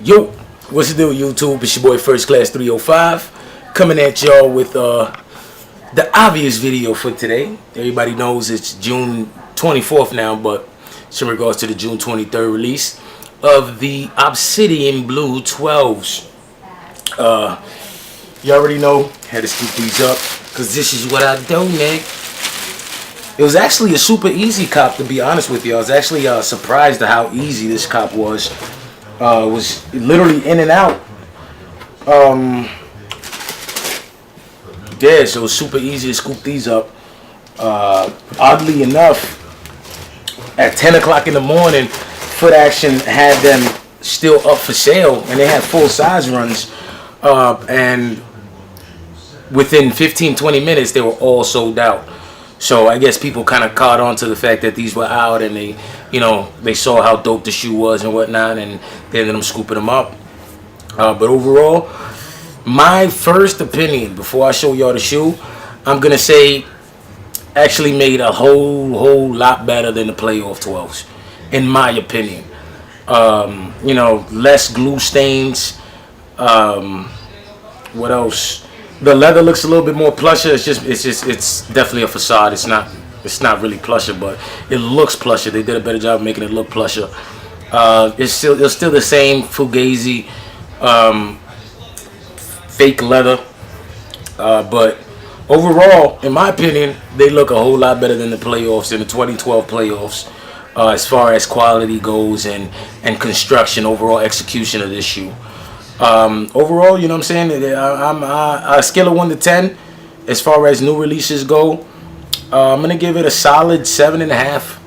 Yo, what's the deal, YouTube? It's your boy First Class 305 coming at y'all with the obvious video for today. Everybody knows it's June 24th now, but it's in regards to the June 23rd release of the Obsidian Blue 12s. You already know, had to scoop these up because this is what I do, man. It was actually a super easy cop, to be honest with you. I was actually surprised at how easy this cop was. Was literally in and out. Yeah, so it was super easy to scoop these up. Oddly enough, at 10 o'clock in the morning, Foot Action had them still up for sale, and they had full size runs. And within 15-20 minutes, they were all sold out. So I guess people kind of caught on to the fact that these were out, and they saw how dope the shoe was and whatnot, and they ended up scooping them up. But overall, my first opinion before I show y'all the shoe, I'm gonna say actually made a whole lot better than the playoff 12s, in my opinion. Less glue stains. What else? The leather looks a little bit more plusher. It's definitely a facade. It's not really plusher, but it looks plusher. They did a better job of making it look plusher. It's still the same Fugazi fake leather, but overall, in my opinion, they look a whole lot better than the playoffs, in the 2012 playoffs, as far as quality goes and construction, overall execution of this shoe. Overall, you know what I'm saying? I'm a scale of 1 to 10 as far as new releases go. I'm gonna give it a solid 7.5.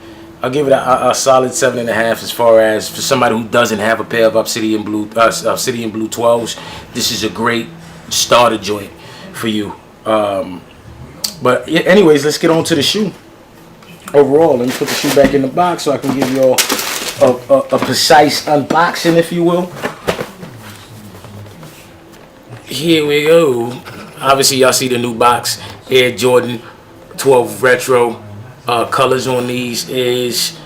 I'll give it a solid 7.5 as far as for somebody who doesn't have a pair of Obsidian Blue 12s. This is a great starter joint for you. But yeah, anyways, let's get on to the shoe. Overall, let me put the shoe back in the box so I can give you all a precise unboxing, if you will. Here we go. Obviously, y'all see the new box. Air Jordan 12 Retro. Colors on these is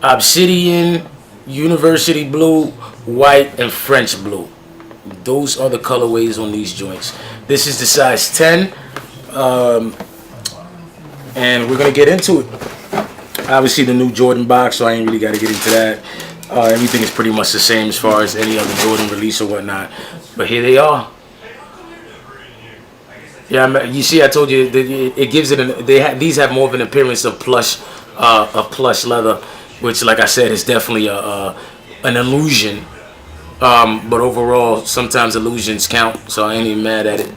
Obsidian, University Blue, White, and French Blue. Those are the colorways on these joints. This is the size 10. And we're going to get into it. Obviously, the new Jordan box, so I ain't really got to get into that. Everything is pretty much the same as far as any other Jordan release or whatnot. But here they are. Yeah, you see, I told you it gives it. These have more of an appearance of plush leather, which, like I said, is definitely an illusion. But overall, sometimes illusions count, so I ain't even mad at it.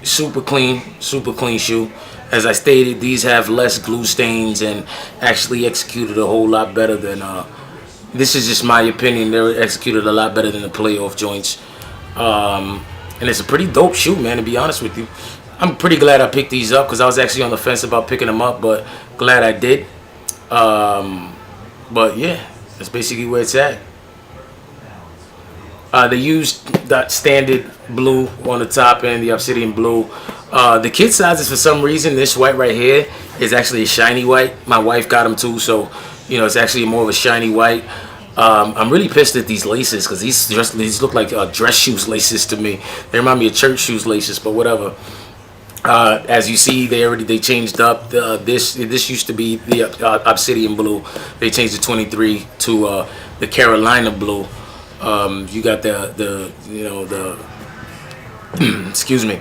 Super clean shoe. As I stated, these have less glue stains and actually executed a whole lot better than. This is just my opinion. They're executed a lot better than the playoff joints. And it's a pretty dope shoe, man, to be honest with you. I'm pretty glad I picked these up because I was actually on the fence about picking them up, but glad I did. But yeah, that's basically where it's at. They used that standard blue on the top end, the Obsidian Blue. The kid sizes, for some reason, this white right here is actually a shiny white. My wife got them too, so it's actually more of a shiny white. I'm really pissed at these laces because these look like dress shoes laces to me. They remind me of church shoes laces, but whatever. As you see, they changed up. This used to be the Obsidian Blue. They changed the 23 to the Carolina Blue. You got the excuse me.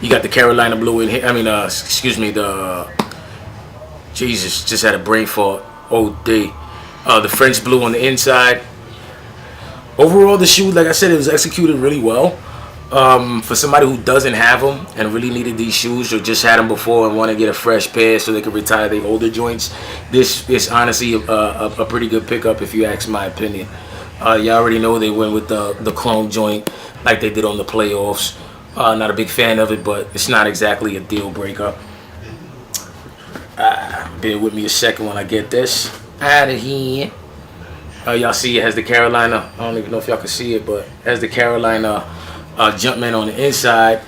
You got the Carolina Blue in here. I mean, excuse me. Jesus, just had a brain fart. OD. The French Blue on the inside. Overall, the shoe, like I said, it was executed really well. For somebody who doesn't have them and really needed these shoes, or just had them before and want to get a fresh pair so they can retire their older joints, this is honestly a pretty good pickup, if you ask my opinion. You already know they went with the chrome joint like they did on the playoffs. Not a big fan of it, but it's not exactly a deal breaker. Bear with me a second when I get this out of here. Y'all see it has the Carolina. I don't even know if y'all can see it, but it has the Carolina Jumpman on the inside.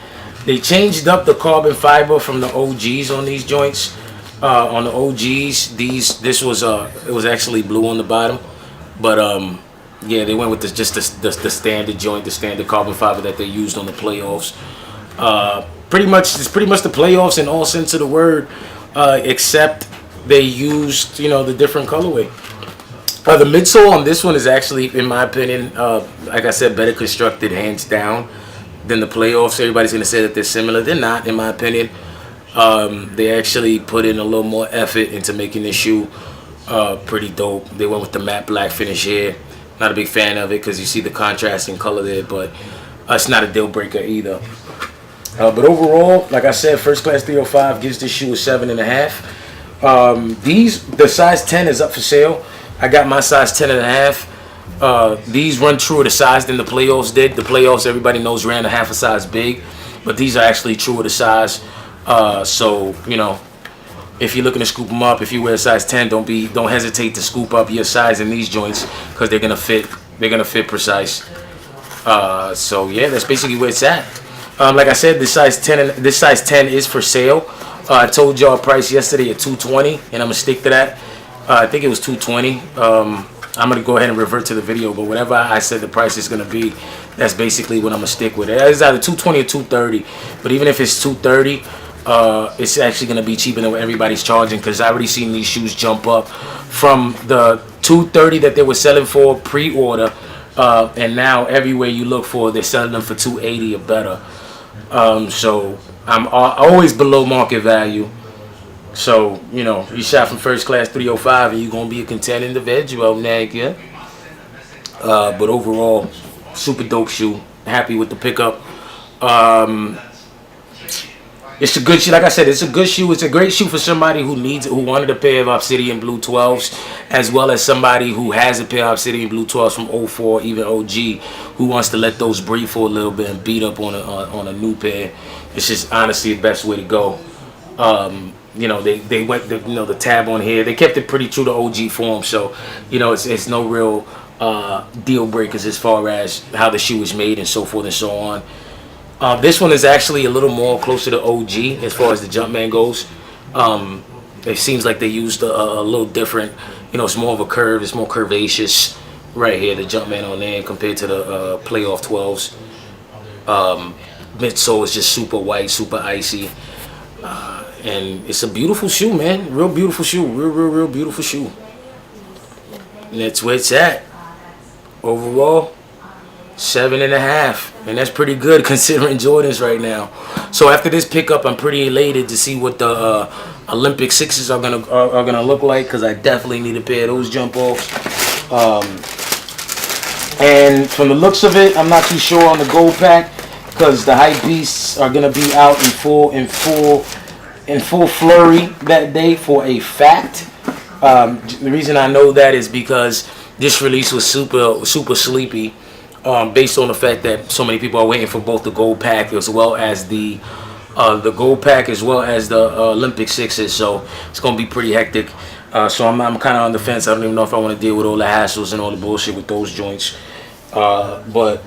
They changed up the carbon fiber from the OGs on these joints. On the OGs, this was it was actually blue on the bottom, but Yeah, they went with just the standard joint, the standard carbon fiber that they used on the playoffs. Pretty much, it's pretty much the playoffs in all sense of the word, except they used, the different colorway. The midsole on this one is actually, in my opinion, like I said, better constructed, hands down, than the playoffs. Everybody's going to say that they're similar. They're not, in my opinion. They actually put in a little more effort into making this shoe pretty dope. They went with the matte black finish here. Not a big fan of it because you see the contrast in color there, but it's not a deal breaker either. But overall, like I said, First Class 305 gives this shoe a 7.5. The size 10 is up for sale. I got my size 10.5. These run truer to size than the playoffs did. The playoffs, everybody knows, ran a half a size big, but these are actually truer to size. So if you're looking to scoop them up, if you wear a size 10, don't hesitate to scoop up your size in these joints because they're gonna fit. They're gonna fit precise. So yeah, that's basically where it's at. Like I said, this size 10 is for sale. I told y'all price yesterday at $220, and I'm gonna stick to that. I think it was $220. I'm gonna go ahead and revert to the video, but whatever I said the price is gonna be, that's basically what I'm gonna stick with. It's either $220 or $230. But even if it's $230, it's actually gonna be cheaper than what everybody's charging because I already seen these shoes jump up from the $230 that they were selling for pre-order, and now everywhere you look for, they're selling them for $280 or better. So I'm always below market value. So, you shot from First Class 305 and you're going to be a contender individual, nigga. But overall, super dope shoe. Happy with the pickup. It's a good shoe. Like I said, it's a good shoe. It's a great shoe for somebody who wanted a pair of Obsidian Blue 12s, as well as somebody who has a pair of Obsidian Blue 12s from 04, even OG, who wants to let those breathe for a little bit and beat up on a new pair. It's just honestly the best way to go. They went the tab on here. They kept it pretty true to OG form, so it's no real deal breakers as far as how the shoe is made and so forth and so on. This one is actually a little more closer to OG as far as the Jumpman goes. It seems like they used a little different. It's more of a curve. It's more curvaceous right here, the Jumpman on there, compared to the Playoff 12s. Midsole is just super white, super icy. And it's a beautiful shoe, man. Real beautiful shoe. Real beautiful shoe. And that's where it's at. Overall, 7.5, and that's pretty good considering Jordans right now. So after this pickup, I'm pretty elated to see what the Olympic 6s are gonna look like, because I definitely need a pair of those jump offs. And from the looks of it, I'm not too sure on the gold pack, because the hype beasts are gonna be out in full flurry that day for a fact. The reason I know that is because this release was super sleepy. Based on the fact that so many people are waiting for both the gold pack as well as the gold pack as well as the Olympic 6s, so it's gonna be pretty hectic. So I'm kind of on the fence. I don't even know if I want to deal with all the hassles and all the bullshit with those joints. But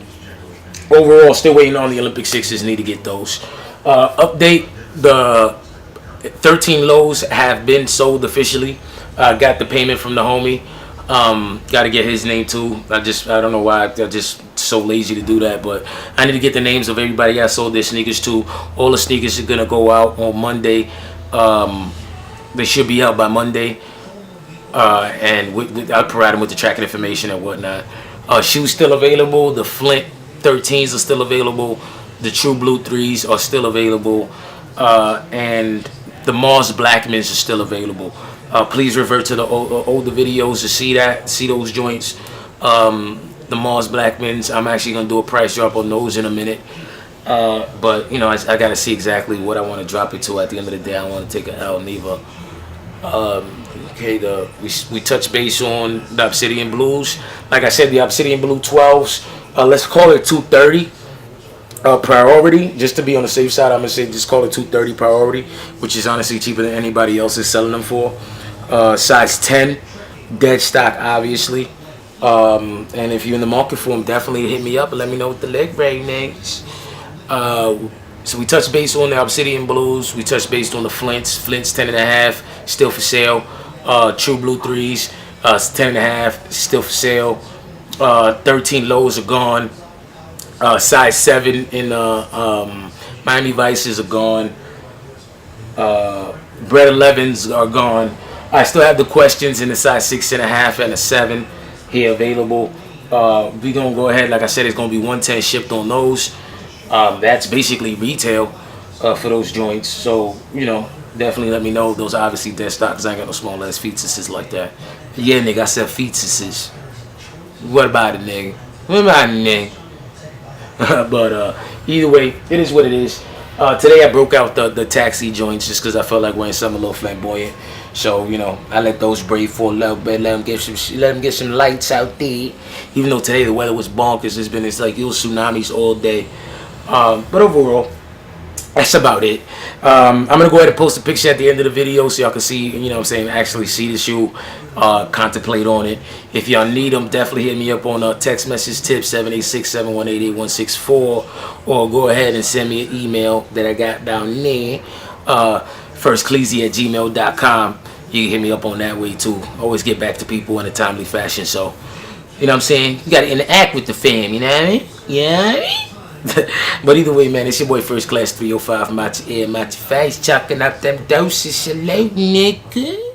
overall, still waiting on the Olympic 6s. Need to get those. Update: the 13 lows have been sold officially. Got the payment from the homie. Got to get his name too. I don't know why I'm just so lazy to do that, but I need to get the names of everybody I sold their sneakers to. All the sneakers are gonna go out on Monday. They should be out by Monday, and I'll provide them with the tracking information and whatnot. Shoes still available. The Flint 13s are still available. The True Blue 3s are still available, and the Mars Blackmans are still available. Please revert to the older videos to see those joints. The Mars Blackmans, I'm actually going to do a price drop on those in a minute. But, I got to see exactly what I want to drop it to at the end of the day. I don't want to take an L neither. Okay, we touch base on the Obsidian Blues. Like I said, the Obsidian Blue 12s, let's call it 230. Priority, just to be on the safe side, I'm gonna say just call it 230 priority, which is honestly cheaper than anybody else is selling them for. Size 10, dead stock, obviously. And if you're in the market for them, definitely hit me up and let me know what the leg rating is. So we touched base on the Obsidian Blues. We touched base on the Flints. Flints 10.5, still for sale. True Blue 3s, 10.5, still for sale. 13 lows are gone. Size 7 in Miami Vices are gone. Bread 11s are gone. I still have the questions in the size 6.5 and a 7 here available. We're gonna go ahead, like I said, it's gonna be 110 shipped on those. That's basically retail for those joints. So, definitely let me know. Those are obviously dead stock because I ain't got no small ass fetuses like that. Yeah, nigga, I said fetuses. What about it, nigga? What about it, nigga? But either way, it is what it is. Today I broke out the taxi joints just because I felt like wearing something a little flamboyant. So I let those breathe for a little bit. Let them get some lights out there. Even though today the weather was bonkers, it's like it was tsunamis all day. But overall, that's about it. I'm gonna go ahead and post a picture at the end of the video so y'all can see, actually see the shoe, contemplate on it. If y'all need them, definitely hit me up on a text message tip 786-718-8164, or go ahead and send me an email that I got down there, FIRSTCLEEZY@gmail.com. You can hit me up on that way too. Always get back to people in a timely fashion. So, you know what I'm saying? You gotta interact with the fam, you know what I mean? Yeah. But either way, man, it's your boy First Class 305, Matty Air, Matty Face, chucking up them doses. Hello, nigga.